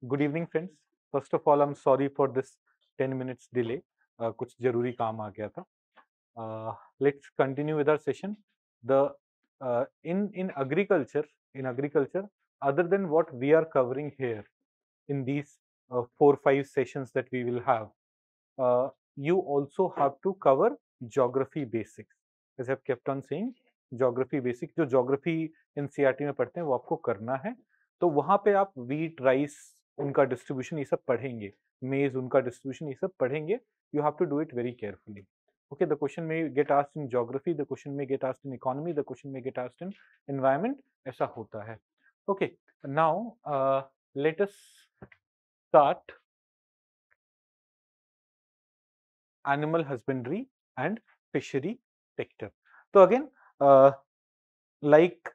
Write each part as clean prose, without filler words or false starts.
Good evening, friends. First of all, I'm sorry for this 10 minutes delay. कुछ जरूरी काम आ गया था. Let's continue with our session. The in agriculture, other than what we are covering here in these 4-5 sessions that we will have, you also have to cover geography basics. As I've kept on saying, geography basics, जो geography NCERT में पढ़ते हैं वो आपको करना है. तो वहां पे आप wheat, rice, उनका डिस्ट्रीब्यूशन ये सब पढ़ेंगे, मेज उनका डिस्ट्रीब्यूशन ये सब पढ़ेंगे. You have to do it very carefully. Okay, the question may get asked in geography, the question may get asked in economy, the question may get asked in environment. ऐसा होता है. Okay, now let us start animal husbandry and fishery sector. So again, like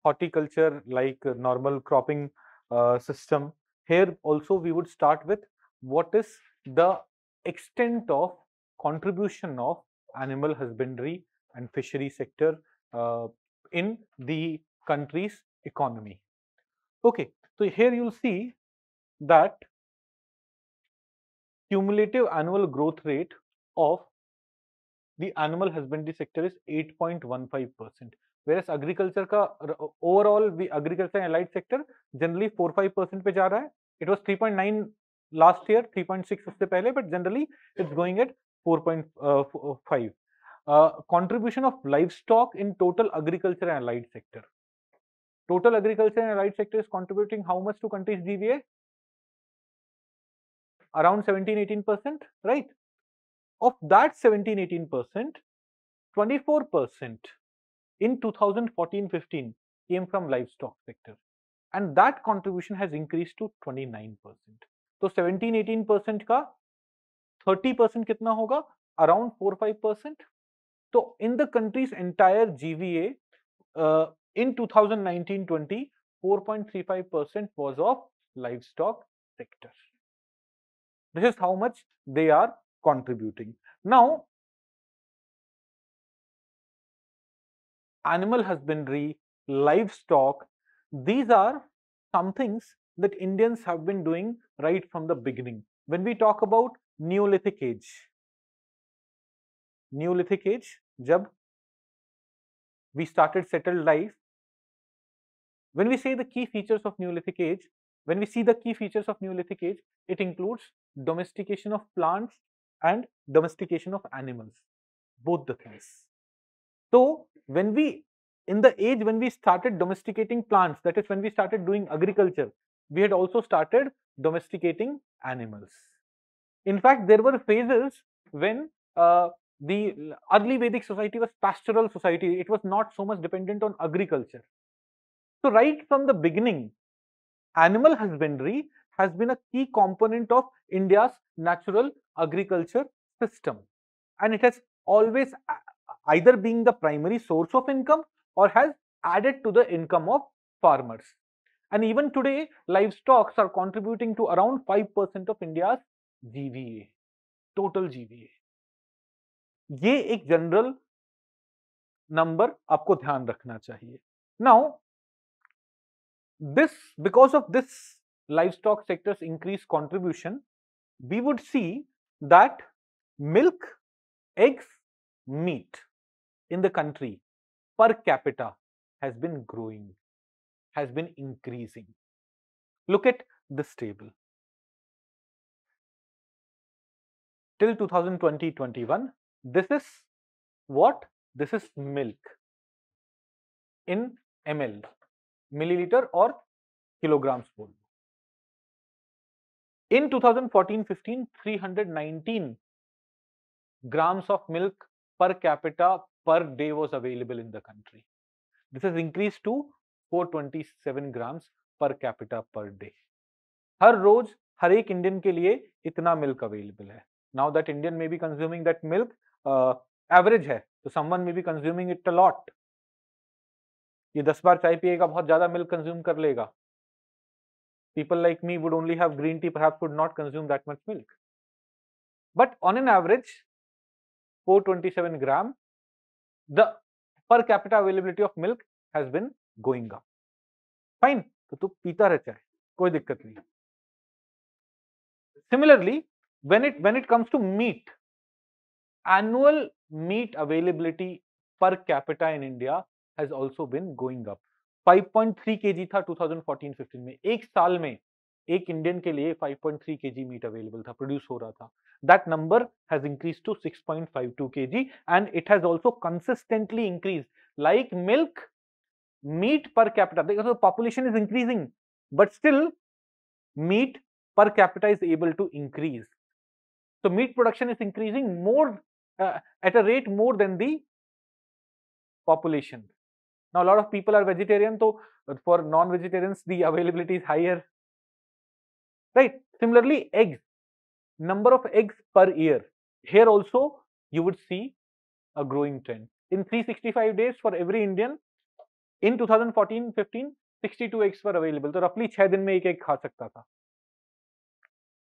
horticulture, like normal cropping system, here also we would start with what is the extent of contribution of animal husbandry and fishery sector in the country's economy. Okay, so here you'll see that cumulative annual growth rate of the animal husbandry sector is 8.15%, whereas agriculture का overall agriculture and allied sector generally 4-5% पे जा रहा है. It was 3.9 last year, 3.6 उससे पहले, but generally it's going at 4.5. Contribution of livestock in total agriculture and allied sector. Total agriculture and allied sector is contributing how much to country's GVA? Around 17-18%, right? Of that 17-18%, 24% in 2014-15 came from livestock sector, and that contribution has increased to 29%. तो 17-18% का 30% कितना होगा? Around 4-5%. तो in the country's entire GVA in 2019-20, 4.35% was of livestock sector. This is how much they are contributing. Now, animal husbandry, livestock, these are some things that Indians have been doing right from the beginning. When we talk about Neolithic Age, jab we started settled life, when we say the key features of Neolithic Age, it includes domestication of plants and domestication of animals, both the things. So when we, in the age when we started domesticating plants, that is when we started doing agriculture, we had also started domesticating animals. In fact, there were phases when the early Vedic society was pastoral society. It was not so much dependent on agriculture. So right from the beginning, animal husbandry has been a key component of India's natural agriculture system, and it has always either being the primary source of income or has added to the income of farmers. And even today, livestock are contributing to around 5% of India's GVA, total GVA. ये एक general number आपको ध्यान रखना चाहिए. Now, because of this livestock sector's increased contribution, we would see that milk, eggs, meat in the country per capita has been growing, has been increasing. Look at this table. Till 2020-21, this is what? This is milk in ml, milliliter or kilograms. In 2014-15, 319 grams of milk per capita per day was available in the country. This has increased to 427 grams per capita per day. हर रोज हर एक Indian के लिए इतना milk available है. Now that Indian may be consuming that milk, average है, तो someone may be consuming it a lot. ये 10 बार चाय पिएगा, बहुत ज्यादा मिल्क कंज्यूम कर लेगा. People like me would only have green tea, perhaps would not consume that much milk. But on an average, 427 gram, the per capita availability of milk has been going up. Fine, तो तू पीता रह चाहे, कोई दिक्कत नहीं. Similarly, when it comes to meat, annual meat availability per capita in India has also been going up. 5.3 kg था 2014-15 में, एक साल में एक इंडियन के लिए 5.3 kg मीट अवेलेबल था, प्रोड्यूस हो रहा था. That number has increased to 6.52 kg and it has also consistently increased. Like milk, meat per capita, because the population is increasing, but still meat per capita is able to increase. So meat production is increasing more at a rate more than the population. Now a lot of people are vegetarian, so for non-vegetarians the availability is higher, right? Similarly, eggs, number of eggs per year, here also you would see a growing trend. In 365 days for every Indian, in 2014-15 62 eggs were available. तो roughly 6 दिन में एक egg खा सकता था,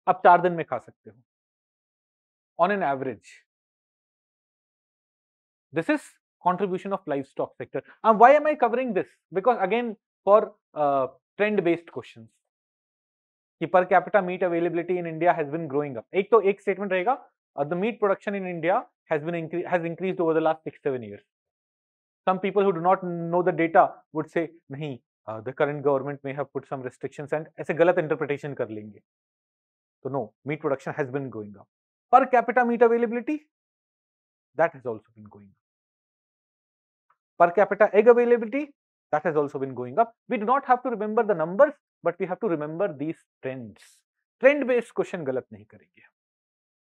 अब 4 दिन में खा सकते हो on an average. This is contribution of livestock sector. Why am I covering this? Because again, for trend based questions, कि per capita meat availability in India has been growing up. एक तो एक statement रहेगा, the meat production in India has increased over the last 6-7 years. Some people who do not know the data would say नहीं, the current government may have put some restrictions and ऐसे गलत interpretation कर लेंगे. So no, meat production has been going up. Per capita meat availability, that has also been going up. Per capita egg availability, that has also been going up. We do not have to remember the numbers, but we have to remember these trends. Trend based question गलत नहीं करेंगे.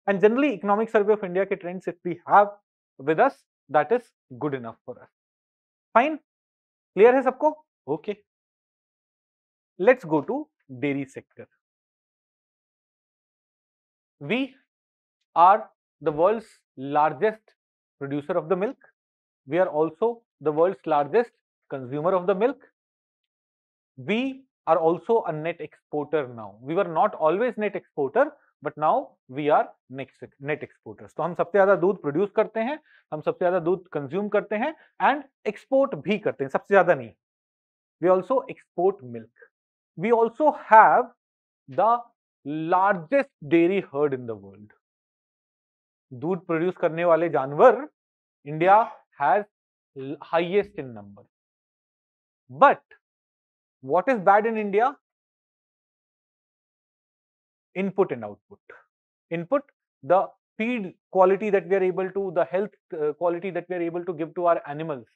And generally economic survey of India के trends if we have with us, that is good enough for us. Fine, clear है सबको? Okay. Let's go to dairy sector. We are the world's largest producer of the milk. We are also the world's largest consumer of the milk. We are also a net exporter now. We were not always net exporter, but now we are net exporters. तो हम सबसे ज्यादा दूध produce करते हैं, हम सबसे ज्यादा दूध कंज्यूम करते हैं एंड एक्सपोर्ट भी करते हैं, सबसे ज्यादा नहीं. We also export milk. We also have the largest dairy herd in the world. दूध प्रोड्यूस करने वाले जानवर India has highest in number. But what is bad in India? Input and output. Input, the feed quality that we are able to, the health quality that we are able to give to our animals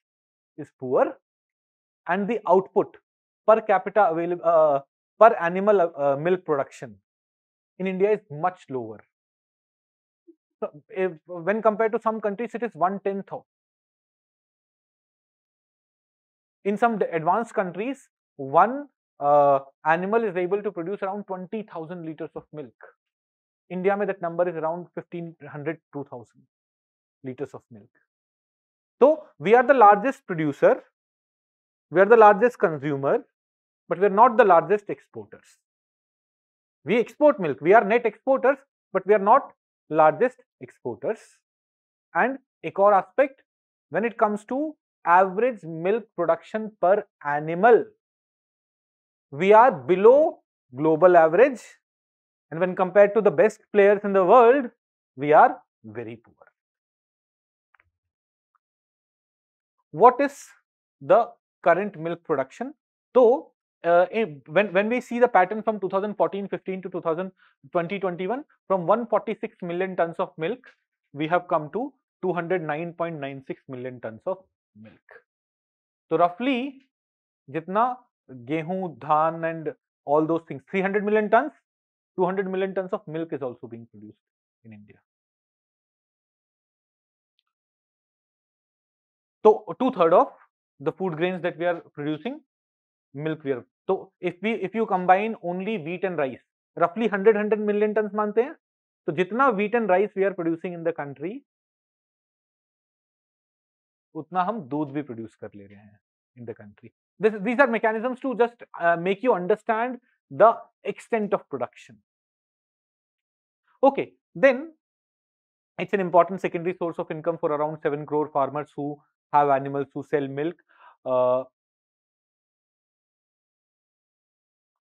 is poor, and the output per capita available per animal milk production in India is much lower. So when compared to some countries, it is 1/10 of. In some advanced countries, one animal is able to produce around 20,000 liters of milk. India mein that number is around 1,500 2,000 liters of milk. So we are the largest producer, we are the largest consumer, but we are not the largest exporters. We export milk, we are net exporters, but we are not largest exporters. And एक और aspect, when it comes to average milk production per animal, we are below global average, and when compared to the best players in the world, we are very poor. What is the current milk production? So when we see the pattern from 2014-15 to 2020-21, from 146 million tons of milk, we have come to 209.96 million tons of milk. So roughly, jitna gehu, dhan and all those things, 300 million tons, 200 million tons of milk is also being produced in India. So 2/3 of the food grains that we are producing, milk we are. So if you combine only wheat and rice, roughly 100 million tons मानते हैं, तो जितना wheat and rice we are producing in the country, उतना हम दूध भी produce कर ले रहे हैं in the country. These are mechanisms to just make you understand the extent of production. Okay, then it's an important secondary source of income for around 7 crore farmers who have animals who sell milk.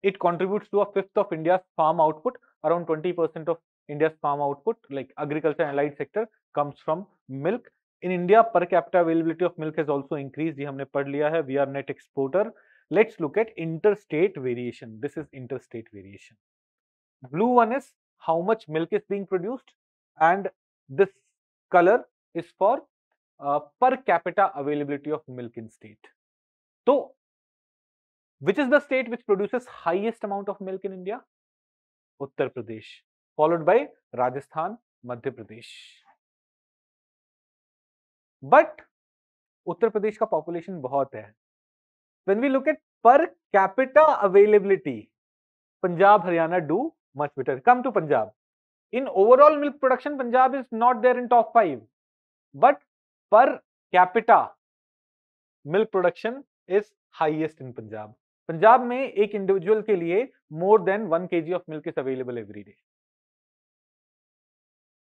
It contributes to 1/5 of India's farm output. around 20% of India's farm output, like agriculture and allied sector, comes from milk. In India, per capita availability of milk has also increased. ये हमने पढ़ लिया है. We are net exporter. Let's look at interstate variation. This is interstate variation. Blue one is how much milk is being produced, and this color is for per capita availability of milk in state. So, which is the state which produces highest amount of milk in India? Uttar Pradesh, followed by Rajasthan, Madhya Pradesh. But Uttar Pradesh का population बहुत है. When we look at per capita availability, Punjab, Haryana do much better. Come to Punjab. In overall milk production, Punjab is not there in top 5. But per capita milk production is highest in Punjab. Punjab में एक individual के लिए more than 1 kg of milk is available every day.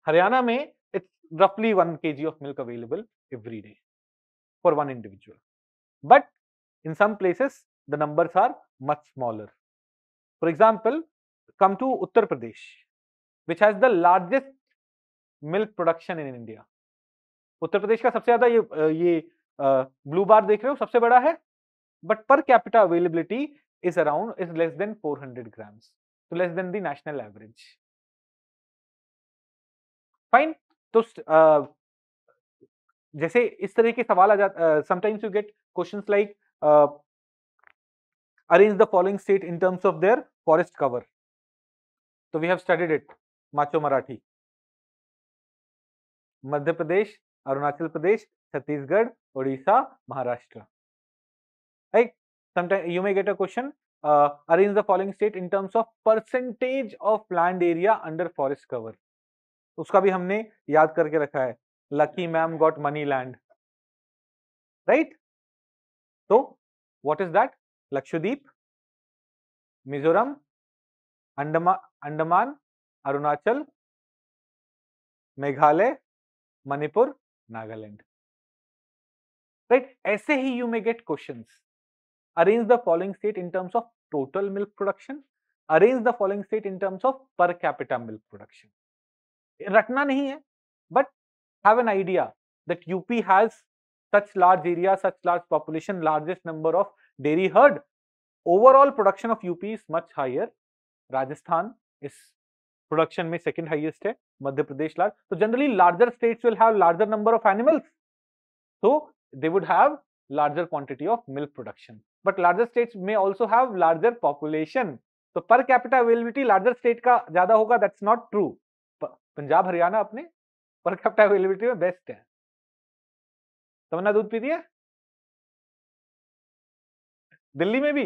Haryana में it's रफली 1 kg of milk available every day for one individual. But in some places the numbers are much smaller. For example, come to Uttar Pradesh, which has the largest milk production in India. Uttar Pradesh का सबसे ज्यादा ये blue बार देख रहे हो, सबसे बड़ा है, but per capita availability is less than 400 grams, so less than the national average. Fine. तो जैसे इस तरह के सवाल आ जाते, sometimes you get questions like arrange the following state in terms of their forest cover. So we have studied it. Macho Marathi, Madhya Pradesh, Arunachal Pradesh, Chhattisgarh, Odisha, Maharashtra. Right? Sometimes you may get a question, arrange the following state in terms of percentage of land area under forest cover. उसका भी हमने याद करके रखा है. Lucky ma'am got money land. Right? So what is that? Lakshadweep, Mizoram, Andaman, Arunachal, Meghalaya, Manipur, Nagaland. Right? ऐसे ही you may get questions. Arrange the following state in terms of total milk production. Arrange the following state in terms of per capita milk production. रटना नहीं है, but have an idea that UP has such large area, such large population, largest number of dairy herd. Overall production of UP is much higher. Rajasthan is production में second highest है. Madhya Pradesh large. So generally larger states will have larger number of animals. So they would have larger quantity of milk production. But larger states may also have larger population. So per capita availability larger state का ज्यादा होगा. That's not true. Punjab Haryana अपने per capita availability में best है. तमन्ना दूध पीती है? दिल्ली में भी?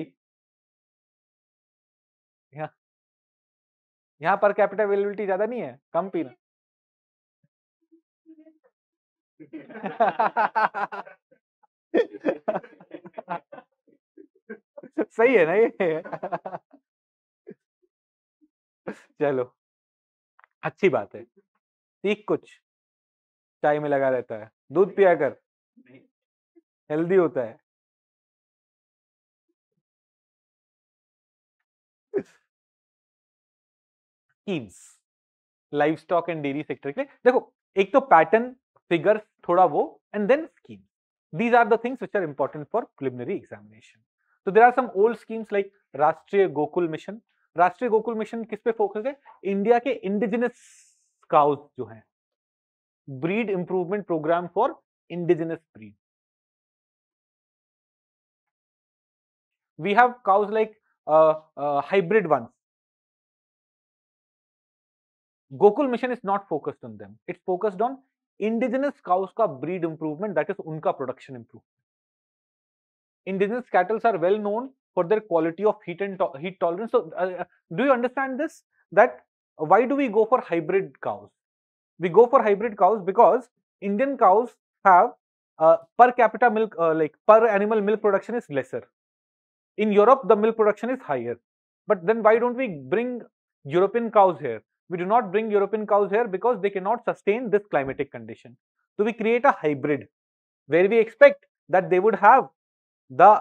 यहाँ पर कैपिटा अवेलेबिलिटी ज्यादा नहीं है, कम पीना. सही है ना ये? चलो अच्छी बात है. सीख कुछ. चाय में लगा रहता है, दूध पिया कर, हेल्दी होता है. Schemes livestock and dairy sector के लिए देखो, एक तो पैटर्न, फिगर थोड़ा वो, and then scheme. These are the things which are important for preliminary examination. So there are some old schemes like राष्ट्रीय गोकुल मिशन. राष्ट्रीय गोकुल मिशन किस पे फोकस है? इंडिया के इंडिजिनस काउस जो हैं, breed improvement programme for indigenous breed. We have cows like hybrid ones. Gokul mission is not focused on them, it's focused on indigenous cows का breed improvement, that is उनका production improvement. Indigenous cattle are well known for their quality of heat and heat tolerance. So, do you understand this? That why do we go for hybrid cows? We go for hybrid cows because Indian cows have per capita milk, like per animal milk production is lesser. In Europe, the milk production is higher. But then why don't we bring European cows here? We do not bring European cows here because they cannot sustain this climatic condition. So we create a hybrid where we expect that they would have the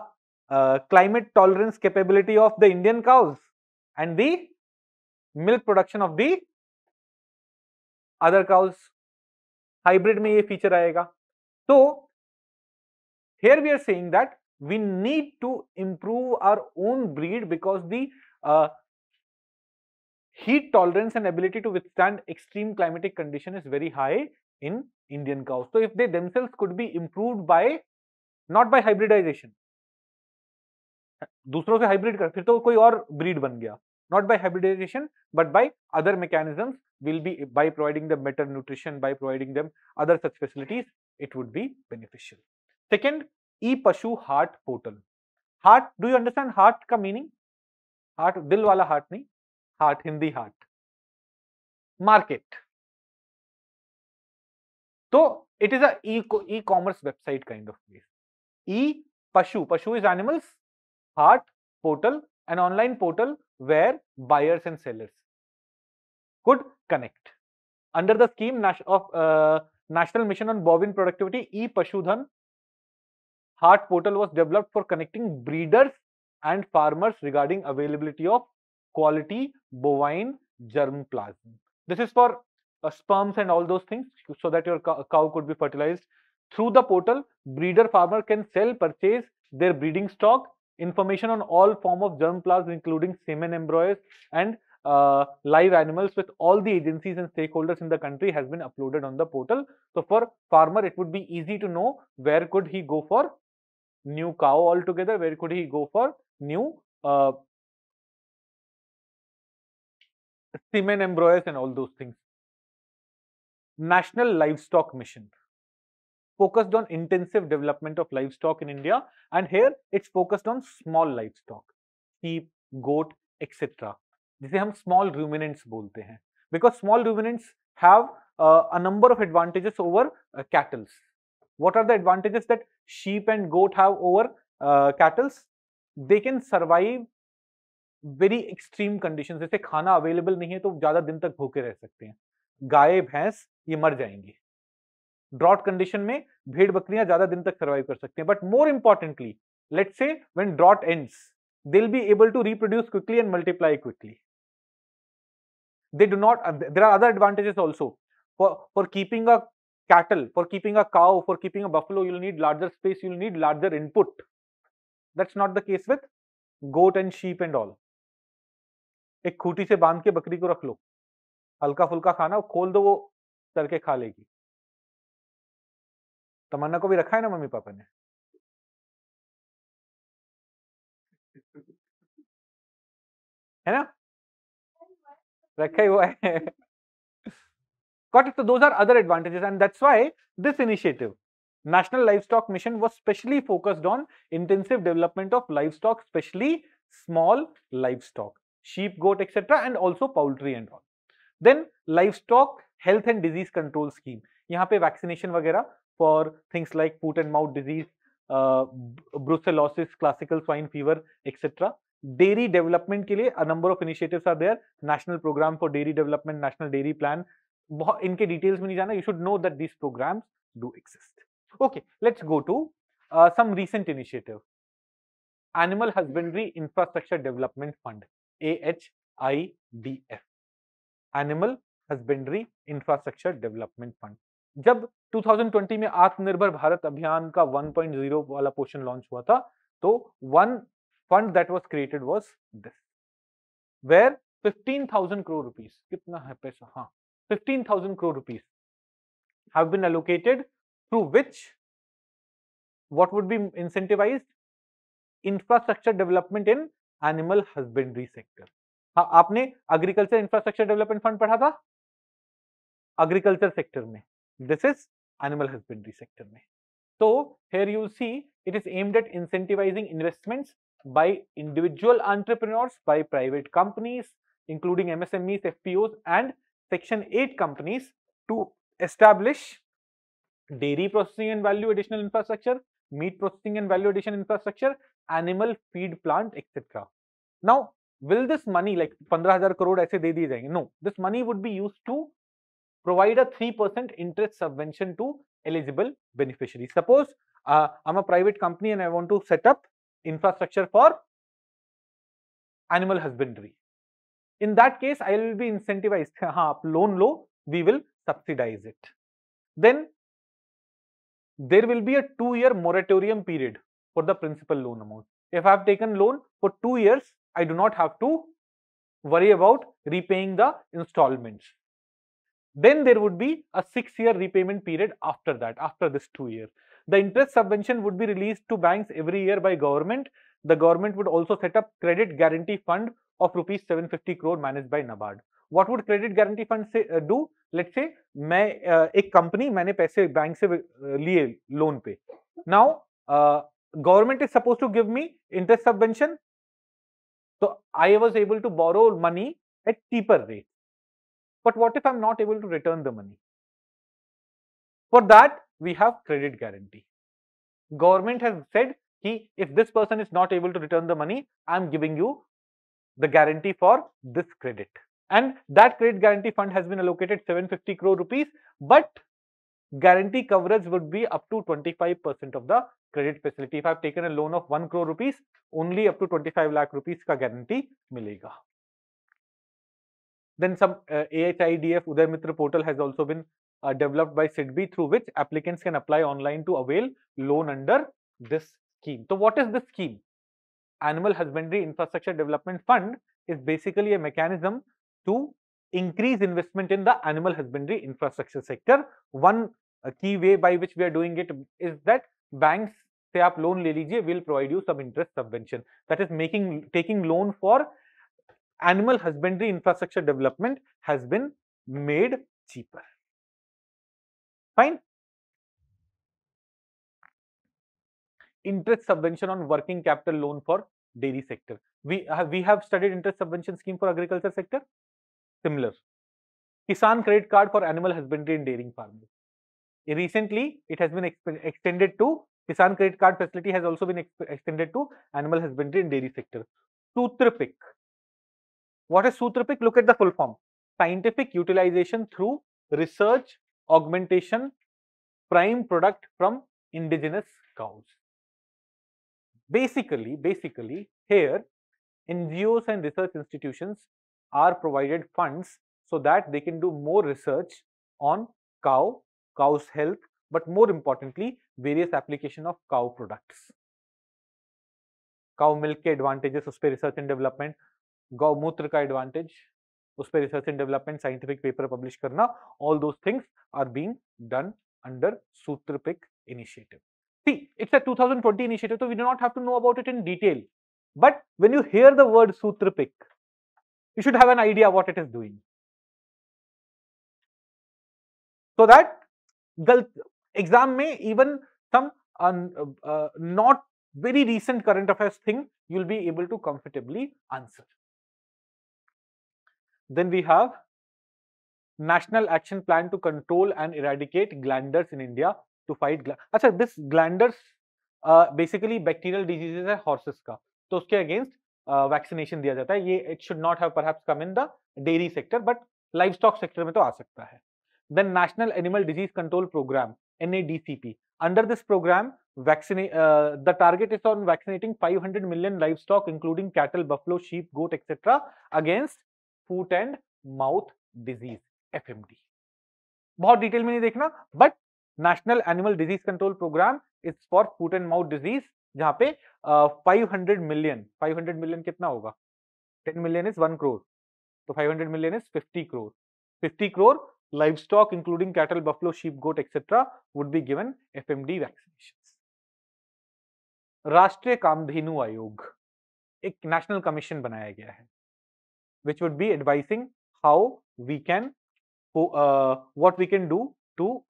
climate tolerance capability of the Indian cows and the milk production of the other cows, hybrid में ये feature आएगा। तो here we are saying that we need to improve our own breed because the heat tolerance and ability to withstand extreme climatic condition is very high in Indian cows. So if they themselves could be improved by, not by hybridization, दूसरों से hybrid कर, फिर तो कोई और breed बन गया, not by hybridization but by other mechanisms, will be by providing them better nutrition, by providing them other such facilities, it would be beneficial. Second, e-pashu heart portal. Haat, do you understand haat का meaning? Haat दिल वाला heart नहीं, haat Hindi haat, market. तो it is a e commerce website kind of place. E pashu, pashu is animals, haat portal, an online portal where buyers and sellers could connect under the scheme of National Mission on Bovine Productivity. E-Pashudhan Heart portal was developed for connecting breeders and farmers regarding availability of quality bovine germplasm. This is for sperms and all those things, so that your cow could be fertilized. Through the portal, breeder farmer can sell, purchase their breeding stock. Information on all form of germplasm, including semen embryos and live animals with all the agencies and stakeholders in the country, has been uploaded on the portal. So for farmer, it would be easy to know where could he go for new cow altogether, where could he go for new semen embryos and all those things. National Livestock Mission focused on intensive development of livestock in India, and here it's focused on small livestock, sheep, goat, etc. जिसे हम small ruminants बोलते हैं, because small ruminants have a number of advantages over cattle. What are the advantages that sheep and goat have over cattle? They can survive very extreme conditions. जैसे खाना available नहीं है तो ज्यादा दिन तक भूखे रह सकते हैं, गाय भैंस ये मर जाएंगी। ड्रॉट कंडीशन में भेड़ बकरियां ज्यादा दिन तक सर्वाइव कर सकते हैं, but more importantly, let's say when drought ends, they will be able to reproduce quickly and multiply quickly. They do not, there are other advantages also. For keeping a cattle, for keeping a cow, for keeping a buffalo, you'll need larger space, you'll need larger input. That's not the case with goat and sheep and all. एक खूटी से बांध के बकरी को रख लो, हल्का फुल्का खाना खोल दो, वो चल के खा लेगी. तमन्ना को भी रखा है ना मम्मी पापा ने, है ना, रखा ही हुआ है. Got it? So those are other advantages, and that's why this initiative, National Livestock Mission, was specially focused on intensive development of livestock, especially small livestock, sheep, goat, etc., and also poultry and all. Then livestock health and disease control scheme. यहाँ पे vaccination वगैरह for things like foot and mouth disease, brucellosis, classical swine fever, etc. Dairy development के लिए a number of initiatives are there. National program for dairy development, national dairy plan. इनके details में नहीं जाना, you should know that these programs do exist. Okay, let's go to some recent initiative. Animal Husbandry Infrastructure Development Fund, AHIDF. Animal Husbandry Infrastructure Development Fund. जब 2020 में आत्मनिर्भर भारत अभियान का 1.0 वाला पोर्शन लॉन्च हुआ था, तो one fund that was created was this, where 15,000 crore rupees, कितना है पैसा, हाँ 15,000 crore rupees have been allocated, through which what would be incentivized? Infrastructure development in animal husbandry sector. हाँ, आपने एग्रीकल्चर इंफ्रास्ट्रक्चर डेवलपमेंट फंड पढ़ा था agriculture sector में, this is animal husbandry sector में. So here you see it is aimed at incentivizing investments by individual entrepreneurs, by private companies including MSMEs, FPOs and Section 8 companies to establish dairy processing and value additional infrastructure, meat processing and value addition infrastructure, animal feed plant, etc. Now, will this money, like 15,000 crore ऐसे दे दिए जाएंगे? No, this money would be used to provide a 3% interest subvention to eligible beneficiaries. Suppose I'm a private company and I want to set up infrastructure for animal husbandry. In that case, I will be incentivized. हाँ, आप loan low, we will subsidize it. Then there will be a 2-year moratorium period for the principal loan amount. If I have taken loan for 2 years, I do not have to worry about repaying the installments. Then there would be a 6-year repayment period after that, after this 2 years. The interest subvention would be released to banks every year by government. The government would also set up credit guarantee fund of rupees 750 crore managed by NABARD. What would credit guarantee fund say, do? Let's say मैं एक company मैंने पैसे bank से लिए loan पे. Now government is supposed to give me interest subvention. So I was able to borrow money at cheaper rate. But what if I'm not able to return the money? For that, we have credit guarantee. Government has said कि if this person is not able to return the money, I'm giving you the guarantee for this credit. And that credit guarantee fund has been allocated 750 crore rupees, but guarantee coverage would be up to 25% of the credit facility. If I've taken a loan of 1 crore rupees, only up to 25 lakh rupees का guarantee मिलेगा. Then some AHIDF Uday Mitra portal has also been developed by SIDBI, through which applicants can apply online to avail loan under this scheme. So what is this scheme? Animal Husbandry Infrastructure Development Fund is basically a mechanism to increase investment in the animal husbandry infrastructure sector. One key way by which we are doing it is that banks से आप loan ले लीजिए, will provide you some interest subvention. That is taking loan for animal husbandry infrastructure development has been made cheaper. Fine. Interest subvention on working capital loan for dairy sector. We have studied interest subvention scheme for agriculture sector. Similar. Kisan credit card for animal husbandry and dairying farmers. Recently, it has been extended to Kisan credit card facility has also been extended to animal husbandry and dairy sector. Sutrapik. What is Sutrapik? Look at the full form. Scientific utilization through research, augmentation, prime product from indigenous cows. Basically, here NGOs and research institutions are provided funds so that they can do more research on cow's health, but more importantly, various application of cow products. Cow milk के advantages, उस पे research and development, गौमूत्र का advantage, उस पे research and development, scientific paper publish करना, all those things are being done under Sutrapik initiative. See, it's a 2020 initiative, so we do not have to know about it in detail. But when you hear the word Sutrapik, you should have an idea what it is doing. So that exam may even some not very recent current affairs thing, you will be able to comfortably answer. Then we have National Action Plan to control and eradicate glanders in India to fight. अच्छा, this glanders basically bacterial diseases है horses का, तो उसके against vaccination दिया जाता है. ये it should not have perhaps come in the dairy sector, but livestock sector में तो आ सकता है. Then National Animal Disease Control Program (NADCP). Under this program, the target is on vaccinating 500 million livestock, including cattle, buffalo, sheep, goat, etc., against foot and mouth disease (FMD). बहुत detail में नहीं देखना, but National Animal Disease Control Program is for foot and mouth disease, जहाँ पे 500 million कितना होगा? 10 million is 1 crore, तो 500 million is 50 crore. 50 crore livestock, including cattle, buffalo, sheep, goat, etc., would be given FMD vaccinations. राष्ट्रीय कामधेनु आयोग एक national commission बनाया गया है, which would be advising how we can what we can do to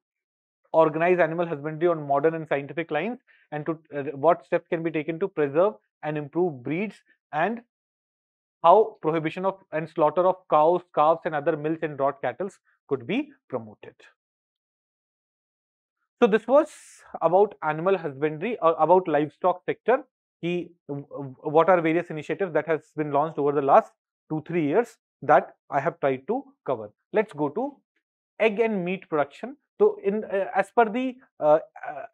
organize animal husbandry on modern and scientific lines, and to what steps can be taken to preserve and improve breeds, and how prohibition of and slaughter of cows, calves, and other milch and draught cattle could be promoted. So this was about animal husbandry or about livestock sector. What are various initiatives that has been launched over the last 2-3 years that I have tried to cover. Let's go to egg and meat production. So as per the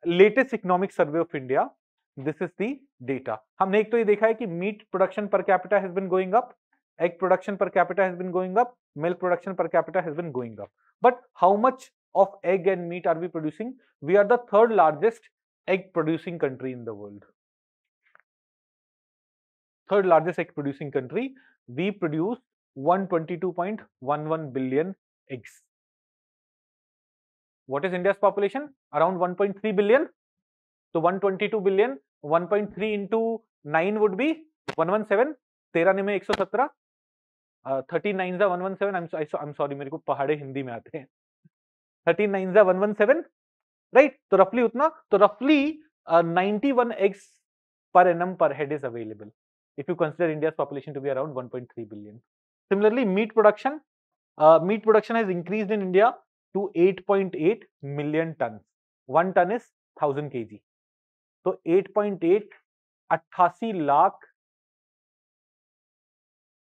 latest economic survey of India, this is the data. हमने एक तो ये देखा है कि meat production per capita has been going up, egg production per capita has been going up, milk production per capita has been going up. But how much of egg and meat are we producing? We are the third largest egg producing country in the world. Third largest egg producing country. We produce 122.11 billion eggs. What is India's population? Around 1.3 billion. So 122 billion, 1.3 into 9 would be 117. 13 में 117, 13 9 जा 117. I'm sorry, मेरे को पहाड़े हिंदी में आते हैं. 13 9 जा 117, right? तो roughly उतना, तो roughly 91 eggs per annum per head is available if you consider India's population to be around 1.3 billion. Similarly, meat production has increased in India to 8.8 million tons. 1 ton is 1000 kg. तो 8.8 88 lakh,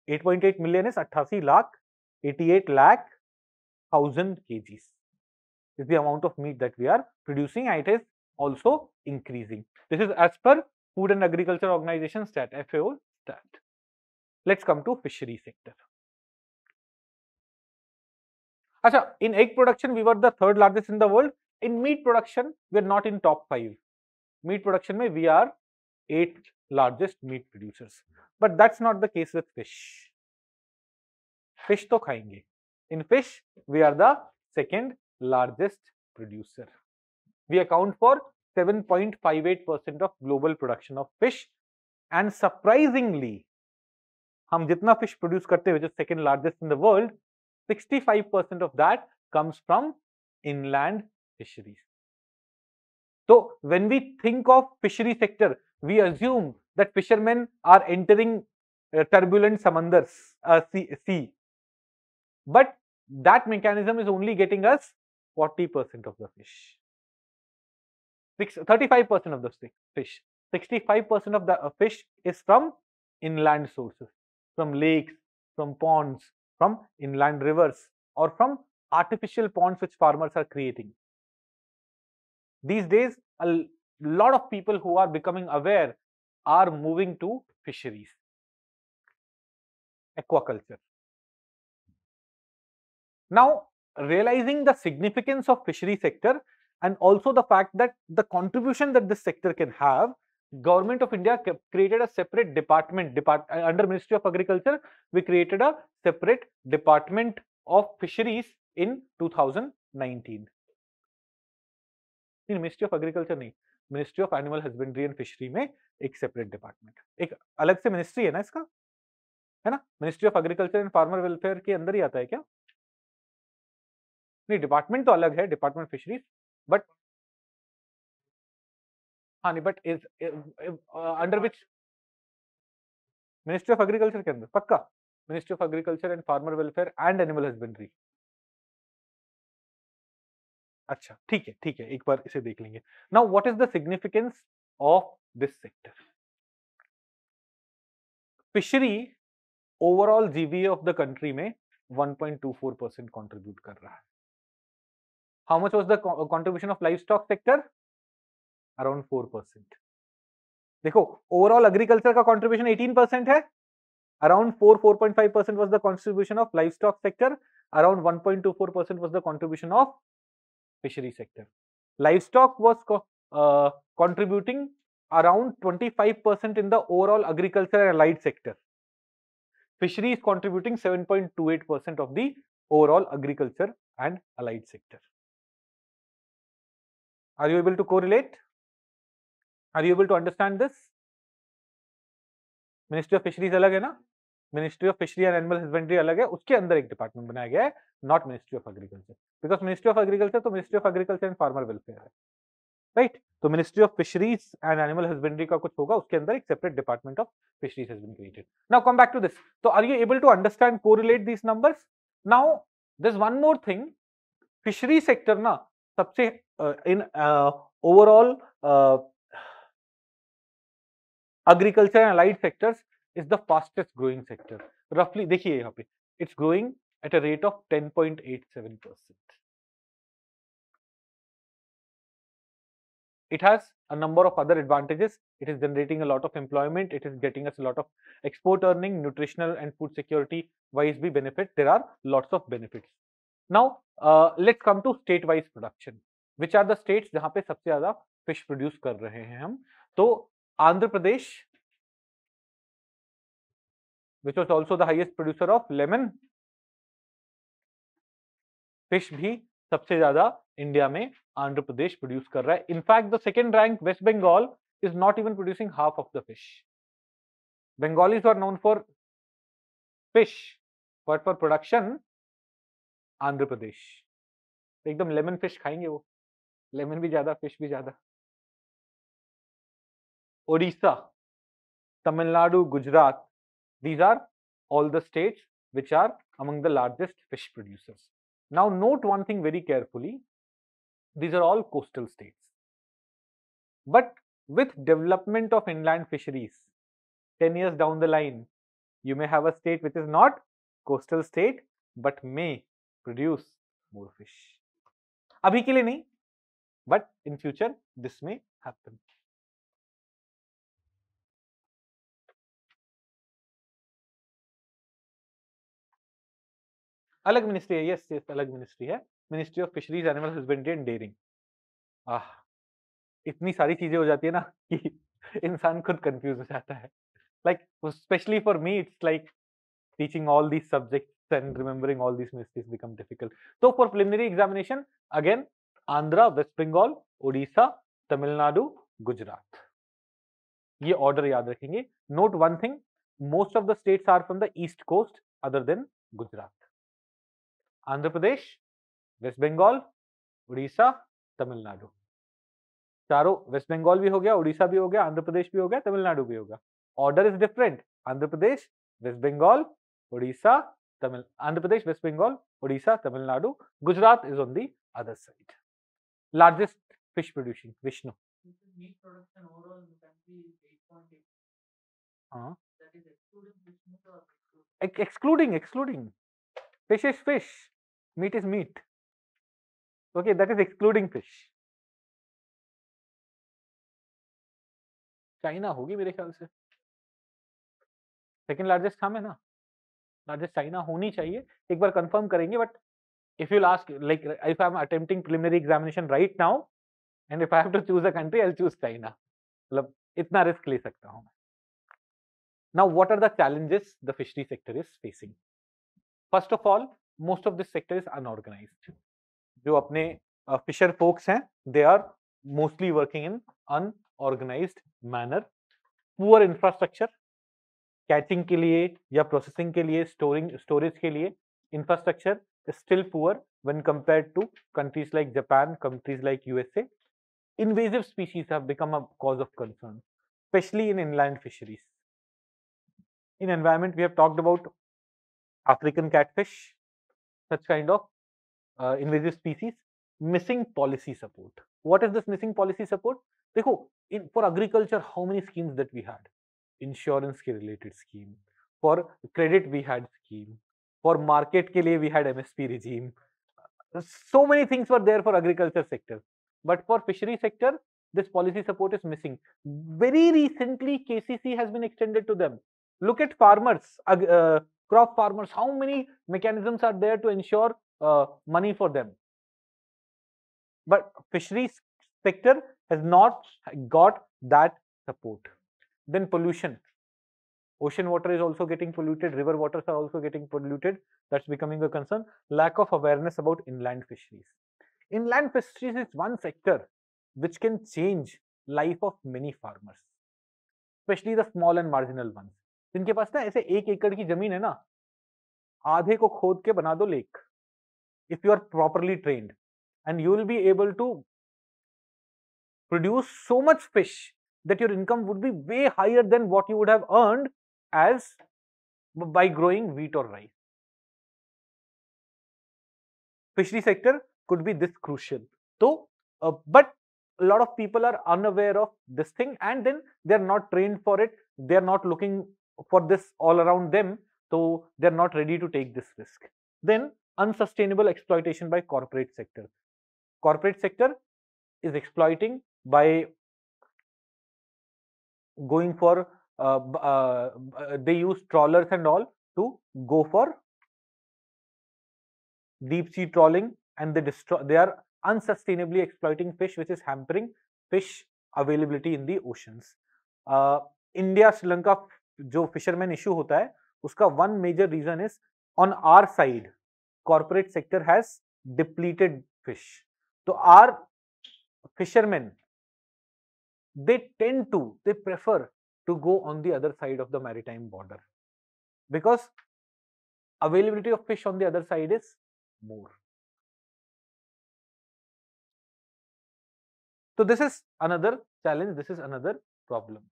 8.8 million is 88 lakh, 88 lakh 1000 kgs is the amount of meat that we are producing, and it is also increasing. This is as per Food and Agriculture Organization stat, FAO stat. Let's come to fishery sector. Acha, in egg production, we were the third largest in the world. In meat production, we are not in top 5. Meat production mein we are 8th largest meat producers. But that's not the case with fish. Fish to khayenge. In fish, we are the second largest producer. We account for 7.58% of global production of fish, and surprisingly, हम जितना fish produce करते हैं, which is second largest in the world, 65% of that comes from inland fisheries. So when we think of fishery sector, we assume that fishermen are entering turbulent samandars, sea. But that mechanism is only getting us 40% of the fish. 35% of the fish. 65% of the fish is from inland sources, from lakes, from ponds, from inland rivers, or from artificial ponds which farmers are creating. These days, a lot of people who are becoming aware are moving to fisheries, aquaculture. Now, realizing the significance of fishery sector and also the fact that the contribution that this sector can have, Government of India created a separate department under Ministry of Agriculture. We created a separate department of fisheries in 2019. Ministry of agriculture नहीं, ministry of animal husbandry and fishery में एक separate department, एक अलग से ministry है ना इसका, है ना? Ministry of agriculture and farmer welfare के अंदर ही आता है क्या? नहीं, डिपार्टमेंट तो अलग है, डिपार्टमेंट फिशरीज, बट हाँ नहीं, but is under which? Ministry of agriculture के अंदर पक्का, ministry of agriculture and farmer welfare and animal husbandry. अच्छा, ठीक है, ठीक है, एक बार इसे देख लेंगे. Now what is the significance of this sector? Fishery overall GBA of the country में 1.24% कंट्रीब्यूट कर रहा है. How much was the contribution of livestock sector? Around 4%. देखो, ओवरऑल एग्रीकल्चर का कंट्रीब्यूशन 18% है. Around 4.5% was the contribution of livestock sector. Around 1.24% was the contribution of fishery sector. Livestock was contributing around 25% in the overall agriculture and allied sector. Fishery is contributing 7.28% of the overall agriculture and allied sector. Are you able to correlate? Are you able to understand this? Ministry of fisheries अलग है ना, ministry of fishery and animal husbandry अलग है, उसके अंदर एक department बनाया गया है, not ministry of agriculture. Because ministry of agriculture तो ministry of agriculture and farmer welfare है, राइट? तो ministry of fisheries and animal husbandry का कुछ होगा, उसके अंदर एक separate department of fisheries has been created. Now come back to this. तो are you able to understand, correlate these numbers? Now there is one more thing. Fishery sector ना सबसे in overall agriculture and allied sectors is the fastest growing sector. Roughly देखिए यहाँ पे it's growing at a rate of 10.87%. It has a number of other advantages. It is generating a lot of employment. It is getting us a lot of export earning, nutritional and food security wise भी benefit. There are lots of benefits. Now let's come to state wise production. Which are the states जहाँ पे सबसे ज़्यादा fish produce कर रहे हैं हम? तो Andhra Pradesh, which was also the highest producer of lemon fish, भी सबसे ज्यादा इंडिया में आंध्र प्रदेश प्रोड्यूस कर रहा है. In fact the second rank West Bengal is not even producing half of the fish. Bengalis are known for fish, but for production Andhra Pradesh. एकदम लेमन फिश खाएंगे वो, लेमन भी ज्यादा फिश भी ज्यादा. Odisha, Tamil Nadu, Gujarat, these are all the states which are among the largest fish producers. Now note one thing very carefully. These are all coastal states. But with development of inland fisheries, 10 years down the line, you may have a state which is not coastal state but may produce more fish. अभी के लिए नहीं, but in future this may happen. अलग ministry है, yes yes अलग ministry है, ministry of fisheries, animal husbandry and dairying. इतनी सारी चीजें हो जाती है ना कि इंसान खुद कंफ्यूज हो जाता है. Like specially for me it's like teaching all these subjects and remembering all these ministries become difficult. So for preliminary examination, again Andhra, West Bengal, Odisha, Tamil Nadu, Gujarat. ये order याद रखेंगे. Note one thing, most of the states are from the east coast other than Gujarat. Andhra Pradesh, waste Bengal, Orissa, Tamil Nadu. चारों, वेस्ट बंगाल भी हो गया, उड़ीसा भी हो गया, आंध्र प्रदेश भी हो गया, तमिलनाडु भी होगा. Order is different. Andhra Pradesh, waste Bengal, Orissa, Tamil, Andhra Pradesh, waste Bengal, Orissa, Tamil Nadu. Gujarat is on the other side. Largest fish producing, Vishnu. Meat production overall in the country is 8.8. That is excluding fish meat or excluding. Fish is fish. Meat is meat. Okay, that is excluding fish. China होगी मेरे ख्याल से. Second largest हम है ना, largest China होनी चाहिए. एक बार कंफर्म करेंगे. But if you ask, like if I am attempting preliminary examination right now and if I have to choose a country, I will choose China. मतलब इतना रिस्क ले सकता हूं मैं. Now what are the challenges the fishery sector is facing? First of all, most of this sector is unorganised. जो अपने fisher folks हैं, they are mostly working in unorganised manner. Poor infrastructure, catching के लिए या processing के लिए, storage के लिए infrastructure is still poor when compared to countries like Japan, countries like USA. Invasive species have become a cause of concern, especially in inland fisheries. In environment, we have talked about African catfish, such kind of invasive species. Missing policy support. What is this missing policy support? देखो, for agriculture, how many schemes that we had? Insurance के related scheme. For credit we had scheme. For market के लिए we had MSP regime. So many things were there for agriculture sector. But for fishery sector, this policy support is missing. Very recently, KCC has been extended to them. Look at farmers, crop farmers. How many mechanisms are there to ensure money for them? But fisheries sector has not got that support. Then pollution. Ocean water is also getting polluted. River waters are also getting polluted. That's becoming a concern. Lack of awareness about inland fisheries. Inland fisheries is one sector which can change life of many farmers, especially the small and marginal ones. जिनके पास ना ऐसे 1 एकड़ की जमीन है ना, आधे को खोद के बना दो lake. If you are properly trained, and you will be able to produce so much fish that your income would be way higher than what you would have earned as by growing wheat or rice. Fishery sector could be this crucial. So, but a lot of people are unaware of this thing, and then they are not trained for it. They are not looking for this all around them, so they are not ready to take this risk. Then unsustainable exploitation by corporate sector. Corporate sector is exploiting by going for they use trawlers and all to go for deep sea trawling, and they are unsustainably exploiting fish, which is hampering fish availability in the oceans. India Sri Lanka जो fisherman issue होता है, उसका one major reason is on our side corporate sector has depleted fish. So our fishermen, they prefer to go on the other side of the maritime border because availability of fish on the other side is more. So this is another challenge, this is another problem.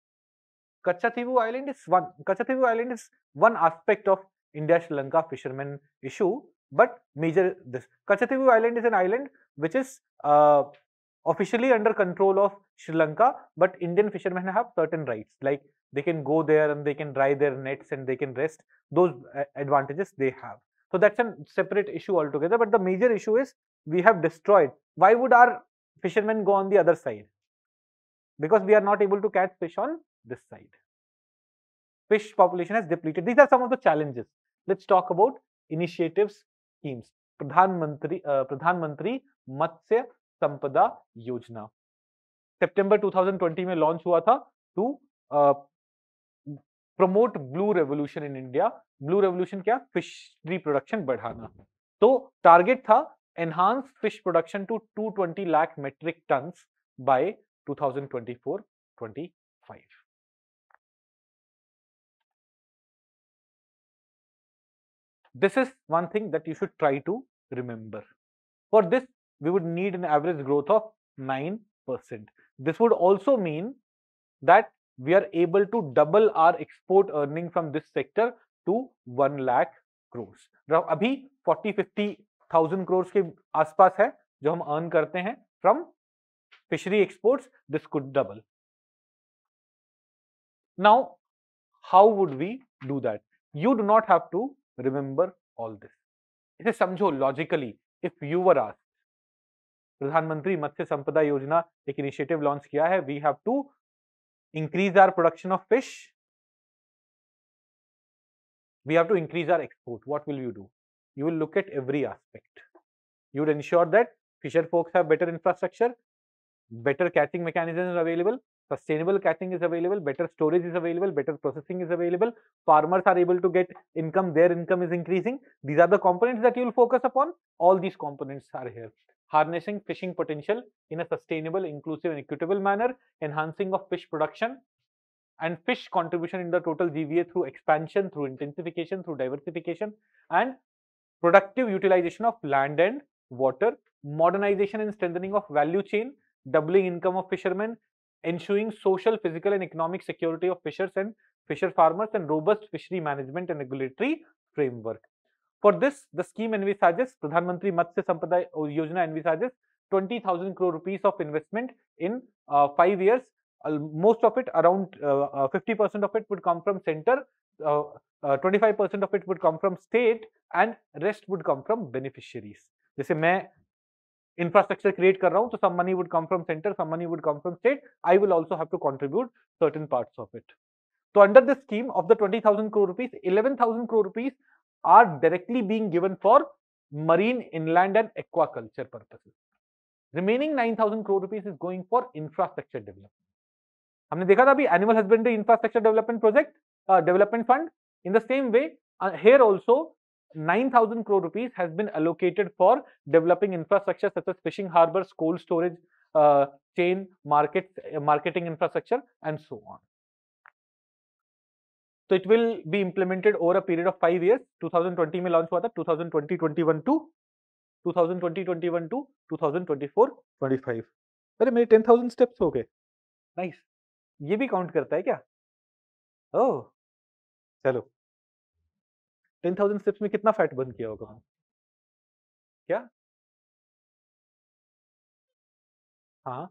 Kachativu Island is one aspect of India Sri Lanka fishermen issue, but major this Kachativu Island is an island which is officially under control of Sri Lanka, but Indian fishermen have certain rights, like they can go there and they can dry their nets and they can rest. Those advantages they have. So that's a separate issue altogether. But the major issue is we have destroyed. Why would our fishermen go on the other side? Because we are not able to catch fish on this side. Fish population has depleted. These are some of the challenges. Let's talk about initiatives, schemes. Pradhan Mantri Matsya Sampada Yojana. September 2020 में launch हुआ था to promote blue revolution in India. Blue revolution क्या? Fishery production बढ़ाना. तो target था enhance fish production to 220 lakh metric tons by 2024-25. This is one thing that you should try to remember. For this, we would need an average growth of 9%. This would also mean that we are able to double our export earning from this sector to 1 lakh crores. अभी 40-50,000 crores के आसपास है जो हम earn करते हैं from fishery exports. This could double. Now, how would we do that? You do not have to remember all this. इसे समझो logically. If you were asked, प्रधानमंत्री मत्स्य संपदा योजना एक इनिशिएटिव लॉन्च किया है, we have to increase our production of fish, we have to increase our export. What will you do? You will look at every aspect. You would ensure that fisher folks have better infrastructure, better catching mechanisms available, sustainable catching is available, better storage is available, better processing is available, farmers are able to get income, their income is increasing. These are the components that you will focus upon. All these components are here. Harnessing fishing potential in a sustainable, inclusive and equitable manner, enhancing of fish production and fish contribution in the total GVA through expansion, through intensification, through diversification, and productive utilization of land and water, modernization and strengthening of value chain, doubling income of fishermen, ensuring social, physical and economic security of fishers and fisher farmers, and robust fishery management and regulatory framework. For this, the scheme envisages, Pradhan Mantri Matsya Sampada Yojana envisages 20,000 crore rupees of investment in 5 years. Most of it, around 50% of it would come from center, 25% of it would come from state, and rest would come from beneficiaries. जैसे मैं infrastructure create कर रहा हूँ, तो some money would come from center, some money would come from state. I will also have to contribute certain parts of it. So under this scheme, of the 20,000 crore rupees, 11,000 crore rupees are directly being given for marine, inland and aquaculture purposes. Remaining 9,000 crore rupees is going for infrastructure development. हमने देखा था अभी animal husbandry infrastructure development project development fund. In the same way, here also 9,000 crore rupees has been allocated for developing infrastructure such as fishing harbors, cold storage chain, marketing infrastructure and so on. So it will be implemented over a period of 5 years. 2020 में launch हुआ था, 2020-21 to 2020-21 to 2024-25. अरे मेरे 10,000 steps हो गए. Nice. ये भी count करता है क्या? ओह चलो, 10,000 स्टेप्स में कितना फैट बर्न किया होगा क्या? हाँ,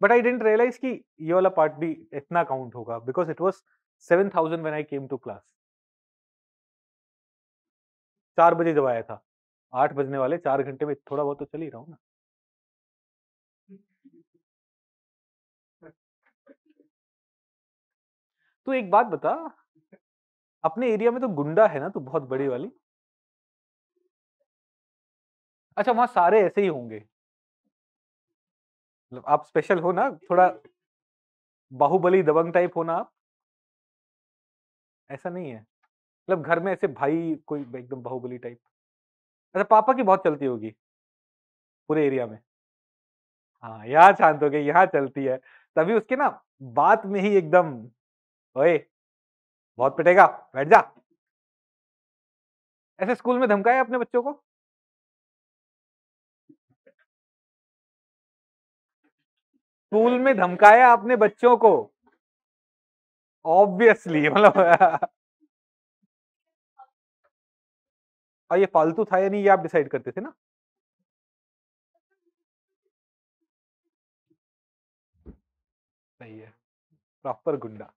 बट आई डिडंट रियलाइज कि ये वाला पार्ट भी इतना काउंट होगा, because it was 7,000 when I came to class. 4 बजे जब आया था, 8 बजने वाले, 4 घंटे में थोड़ा बहुत तो चल ही रहा हूँ ना. तू एक बात बता, अपने एरिया में तो गुंडा है ना, तू बहुत बड़ी वाली। अच्छा, वहां सारे ऐसे ही होंगे, मतलब आप स्पेशल हो ना, थोड़ा बाहुबली दबंग टाइप हो ना आप? ऐसा नहीं है, मतलब घर में ऐसे भाई कोई एकदम बाहुबली टाइप? अच्छा, पापा की बहुत चलती होगी पूरे एरिया में। हाँ, यहाँ शांत हो गई, यहाँ चलती है, तभी उसके ना बात में ही एकदम, ओए बहुत पिटेगा, बैठ जा। ऐसे स्कूल में धमकाया अपने बच्चों को? स्कूल में धमकाया अपने बच्चों को? ऑब्वियसली, मतलब और ये फालतू था या नहीं, ये आप डिसाइड करते थे ना? सही है, प्रॉपर गुंडा।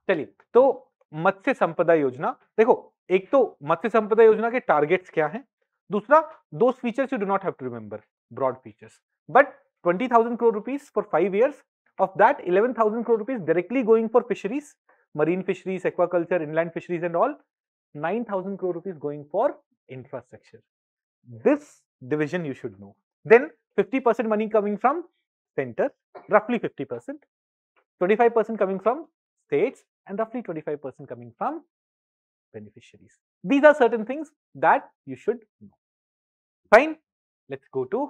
चलिए, तो मत्स्य संपदा योजना देखो, एक तो मत्स्य संपदा योजना के टारगेट्स क्या हैं, दूसरा those features you do not have to remember, broad features, but 20,000 crore rupees for 5 years, of that 11,000 crore rupees directly going for fisheries, marine fisheries, aquaculture, inland fisheries and all, 9,000 crore rupees going for infrastructure. This division you should know. Then 50% money coming from center, roughly 50%, 25% coming from states, and roughly 25% coming from beneficiaries. These are certain things that you should know. Fine, let's go to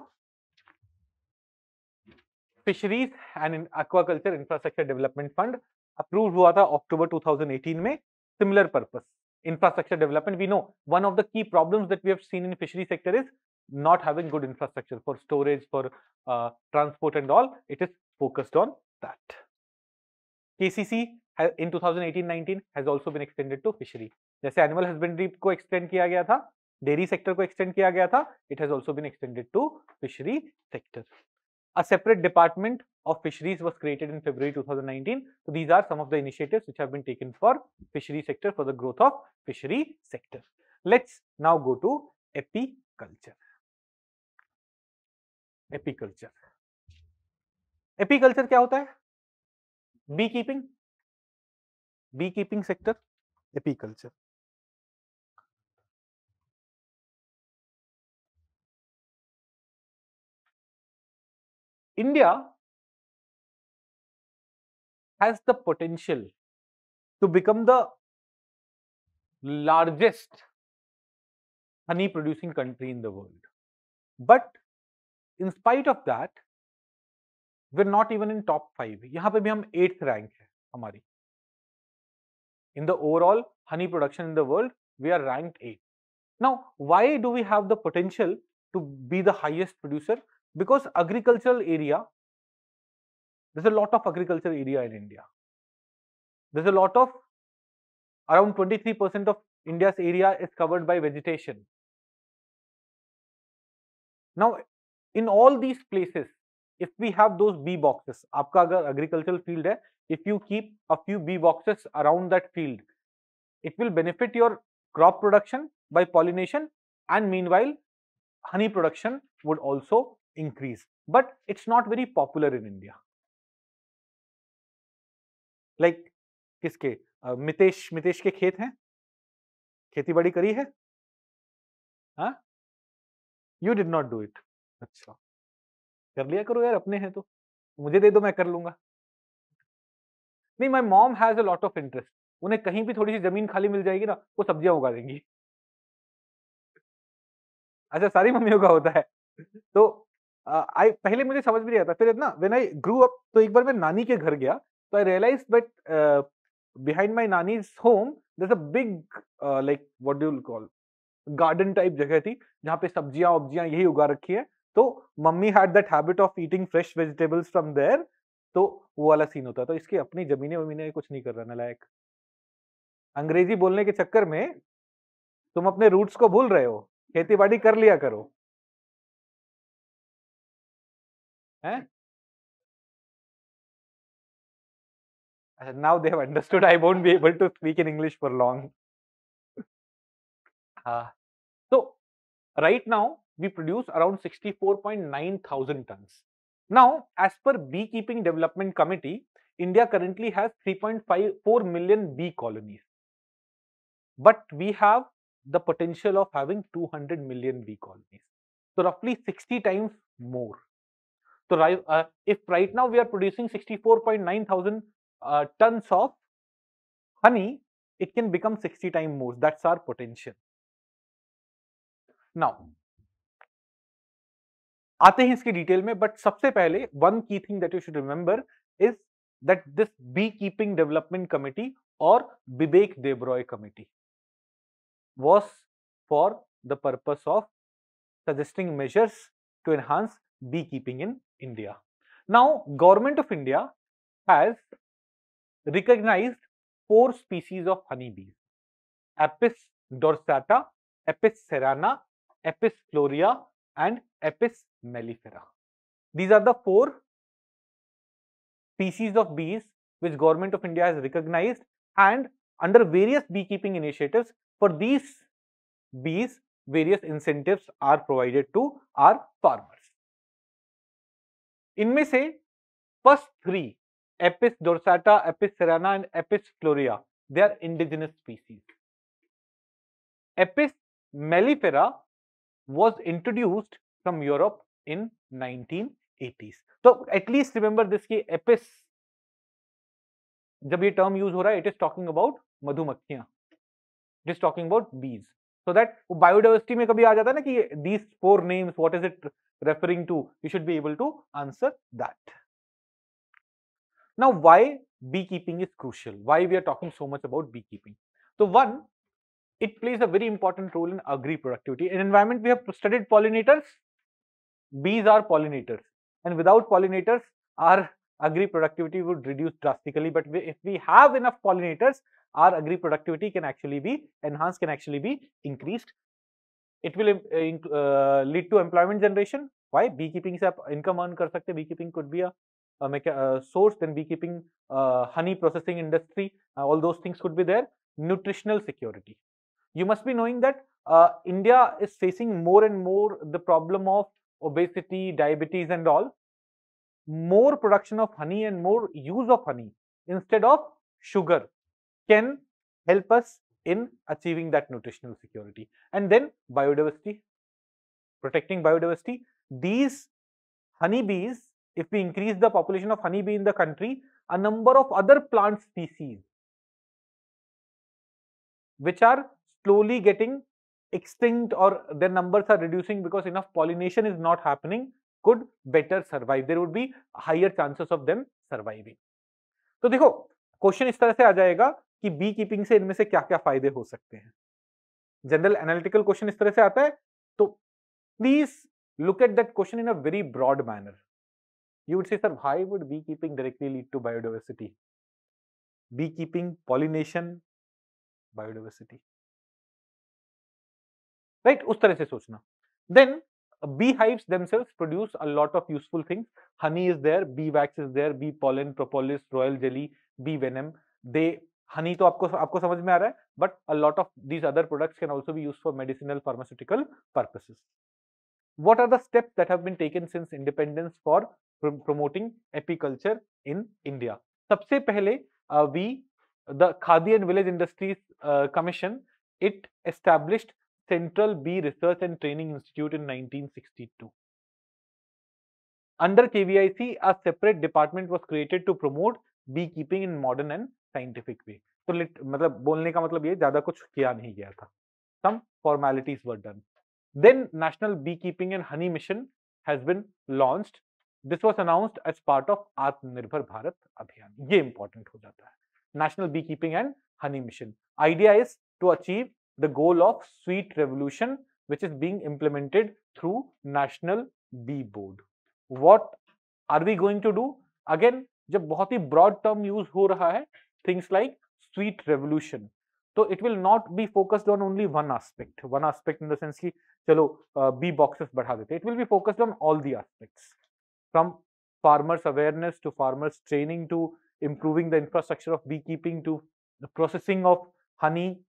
Fisheries and Aquaculture Infrastructure Development Fund. Approved हुआ था October 2018 में. Similar purpose, infrastructure development. We know one of the key problems that we have seen in fishery sector is not having good infrastructure for storage, for transport and all. It is focused on that. KCC in 2018-19 has also been extended to fishery. जैसे animal husbandry को extend किया गया था, dairy sector को extend किया गया था, it has also been extended to fishery sector. A separate department of fisheries was created in February 2019. So these are some of the initiatives which have been taken for fishery sector, for the growth of fishery sector. Let's now go to apiculture. Apiculture. Apiculture क्या होता है? Beekeeping. Beekeeping sector. Apiculture. India has the potential to become the largest honey producing country in the world. But in spite of that, we're not even in top 5. यहाँ पे भी हम 8th rank है हमारी. In the overall honey production in the world, we are ranked 8th. Now, why do we have the potential to be the highest producer? Because agricultural area, there's a lot of agricultural area in India. There's a lot of, around 23% of India's area is covered by vegetation. Now, in all these places, if we have those bee boxes, आपका अगर agricultural field है, if you keep a few bee boxes around that field, it will benefit your crop production by pollination, and meanwhile honey production would also increase. But it's not very popular in India. Like किसके? मितेश के खेत हैं, खेती बाड़ी करी है? हाँ, you did not do it. अच्छा, कर लिया करो यार, अपने हैं तो, मुझे दे दो, मैं कर लूंगा. नहीं, my mom has a lot of interest. उन्हें कहीं भी थोड़ी सी जमीन खाली मिल जाएगी ना, वो सब्जियां उगा देंगी. अच्छा, सारी मम्मियों का होता है. तो आई पहले मुझे समझ भी नहीं आता, फिर ना व्हेन आई ग्रू अप, तो एक बार मैं नानी के घर गया, तो I realize that behind my nani's home there is a big, like what do you call, garden type जगह थी, जहाँ पे सब्जियां वब्जियां यही उगा रखी है. तो mummy had that habit of eating fresh vegetables from there. तो वो वाला सीन होता. तो इसकी अपनी जमीनें वमीनें कुछ नहीं कर रहा नालायक. अंग्रेजी बोलने के चक्कर में तुम अपने रूट्स को भूल रहे हो. खेती बाड़ी कर लिया करो, हैं? Now they have understood I won't be able to speak in English for long. So right now we produce around 64.9 thousand tons. Now, as per Beekeeping Development Committee, India currently has 3.54 million bee colonies, but we have the potential of having 200 million bee colonies. So roughly 60 times more. So if right now we are producing 64.9 thousand tons of honey, it can become 60 times more. That's our potential. Now, आते हैं इसकी detail में, but सबसे पहले one key thing that you should remember is that this beekeeping development committee और Vivek Debroy committee was for the purpose of suggesting measures to enhance beekeeping in India. Now, Government of India has recognized 4 species of honeybees: Apis dorsata, Apis cerana, Apis florea, and Apis mellifera. These are the 4 species of bees which Government of India has recognized, and under various beekeeping initiatives for these bees, various incentives are provided to our farmers. इनमें से first 3, Apis dorsata, Apis cerana, and Apis florea, they are indigenous species. Apis mellifera was introduced from Europe in 1980s. So at least remember this कि Apis जब ये term use हो रहा है, it is talking about मधुमक्खियां, it is talking about bees. So that biodiversity में कभी आ जाता है ना कि these 4 names, what is it referring to? You should be able to answer that. Now, why beekeeping is crucial? Why we are talking so much about beekeeping? So one, it plays a very important role in agri-productivity. In environment, we have studied pollinators. Bees are pollinators, and without pollinators, our agri-productivity would reduce drastically. But if we have enough pollinators, our agri-productivity can actually be enhanced, can actually be increased. It will lead to employment generation. Why? Beekeeping से आप income earn कर सकते हैं. Beekeeping could be a source. Then beekeeping, honey processing industry, all those things could be there. Nutritional security. You must be knowing that India is facing more and more the problem of obesity, diabetes, and all. More production of honey and more use of honey instead of sugar can help us in achieving that nutritional security. And then biodiversity, protecting biodiversity. These honeybees, if we increase the population of honeybee in the country, a number of other plant species which are slowly getting extinct or their numbers are reducing because enough pollination is not happening could better survive. There would be higher chances of them surviving. तो देखो question इस तरह से आ जाएगा कि B keeping से इनमें से क्या क्या फायदे हो सकते हैं. जनरल एनालिटिकल क्वेश्चन इस तरह से आता है, तो please look at that question in a very broad manner. You would say, sir, why would beekeeping directly lead to biodiversity? Beekeeping, pollination, biodiversity. Right? उस तरह से सोचना. Then beehives themselves produce a lot of useful things. Honey is there, bee wax is there, bee pollen, propolis, royal jelly, bee venom. Honey तो आपको समझ में आ रहा है, but a lot of these other products can also be used for medicinal, pharmaceutical purposes. What are the steps that have been taken since independence for promoting apiculture in India? सबसे पहले the Khadi and Village Industries Commission, it established Central Bee Research and Training Institute in 1962. Under KVIC, a separate department was created to promote beekeeping in modern and scientific way. तो मतलब बोलने का मतलब ये ज्यादा कुछ किया नहीं गया था. Some formalities were done. Then National Beekeeping and Honey Mission has been launched. This was announced as part of Atmanirbhar Bharat Abhiyan. ये important हो जाता है. National Beekeeping and Honey Mission. Idea is to achieve the goal of sweet revolution, which is being implemented through National Bee Board. What are we going to do? Again, जब बहुत ही broad term use हो रहा है, things like sweet revolution. So it will not be focused on only one aspect in the sense कि चलो bee boxes बढ़ा देते. It will be focused on all the aspects, from farmers awareness to farmers training to improving the infrastructure of beekeeping to the processing of honey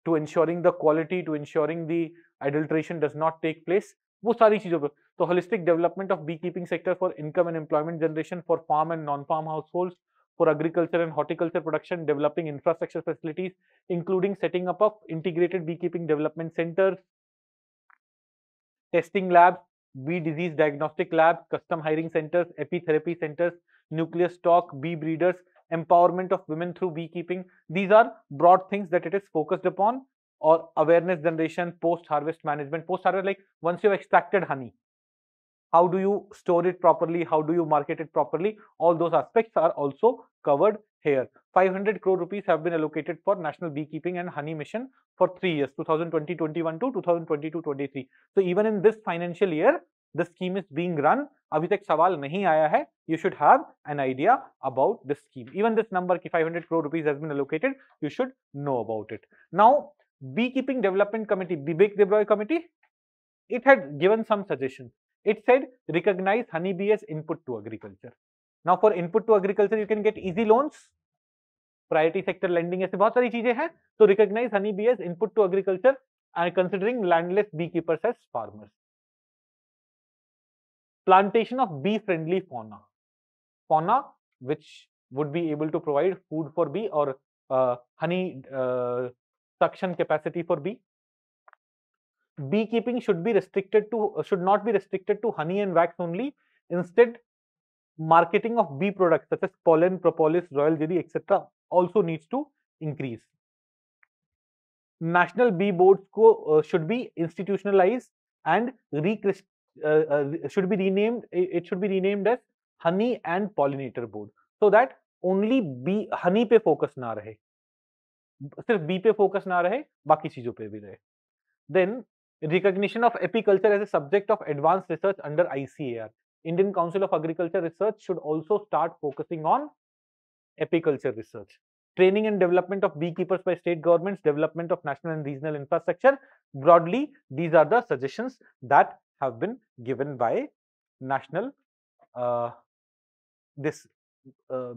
to ensuring the quality, to ensuring the adulteration does not take place. वो सारी चीजों पर तो holistic development of beekeeping sector for income and employment generation for farm and non-farm households, for agriculture and horticulture production, developing infrastructure facilities, including setting up of integrated beekeeping development centers, testing labs, bee disease diagnostic labs, custom hiring centers, epitherapy centers, nuclear stock, bee breeders, empowerment of women through beekeeping. These are broad things that it is focused upon, or awareness generation, post-harvest management. Post-harvest, like once you've extracted honey, how do you store it properly? How do you market it properly? All those aspects are also covered here. 500 crore rupees have been allocated for National Beekeeping and Honey Mission for 3 years, 2020-21 to 2022-23. So even in this financial year, the scheme is being run. अभी तक सवाल नहीं आया है. You should have an idea about this scheme. Even this number, 500 crore rupees has been allocated, you should know about it. Now, Beekeeping Development Committee, Vivek Debroy Committee, it had given some suggestions. It said recognize honeybee as input to agriculture. Now for input to agriculture, you can get easy loans, priority sector lending, ऐसे बहुत सारी चीजें हैं. So recognize honeybee as input to agriculture and considering landless beekeepers as farmers. Plantation of bee-friendly fauna which would be able to provide food for bee or honey suction capacity for bee. Beekeeping should not be restricted to honey and wax only. Instead, marketing of bee products such as pollen, propolis, royal jelly, etc. also needs to increase. National bee boards should be institutionalized and should be renamed. It should be renamed as Honey and Pollinator Board, so that only bee honey पे focus ना रहे, सिर्फ bee पे focus ना रहे, बाकी चीजों पे भी रहे. Then recognition of apiculture as a subject of advanced research under ICAR. Indian Council of Agriculture Research should also start focusing on apiculture research. Training and development of beekeepers by state governments, development of national and regional infrastructure. Broadly, these are the suggestions that have been given by National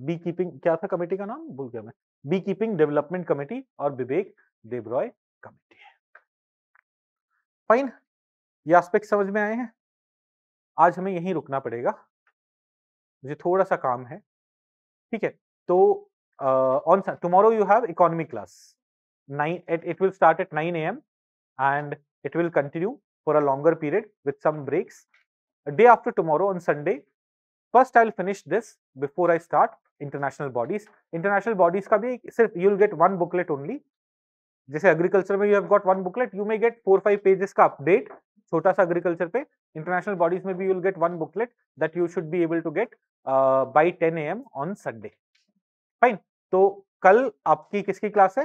beekeeping, क्या था committee का नाम भूल गया मैं, Beekeeping Development Committee और विवेक देब्रॉय committee. Fine, ये aspect समझ में आए हैं. आज हमें यहीं रुकना पड़ेगा, मुझे थोड़ा सा काम है. ठीक है, तो on tomorrow you have economy class. It will start at 9 AM and it will continue for a longer period with some breaks. A day after tomorrow on Sunday, first I'll finish this before I start international bodies. International bodies का भी सिर्फ you'll get one booklet only. जैसे agriculture में you have got one booklet, you may get 4-5 pages का update छोटा सा agriculture पे. International bodies में भी you'll get one booklet that you should be able to get by 10 AM on Sunday. Fine, तो कल आपकी किसकी क्लास है?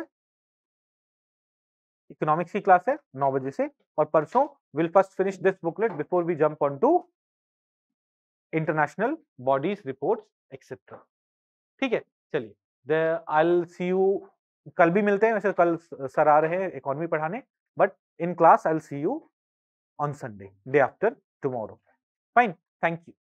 इकोनॉमिक्स की क्लास है 9 बजे से, और परसों will first finish this booklet before we jump on to international bodies reports etcetera. ठीक है, चलिए, आई विल सी यू. कल भी मिलते हैं, वैसे कल सर आ रहे हैं इकोनॉमी पढ़ाने, but in class I will see you on Sunday, day after tomorrow. Fine, thank you.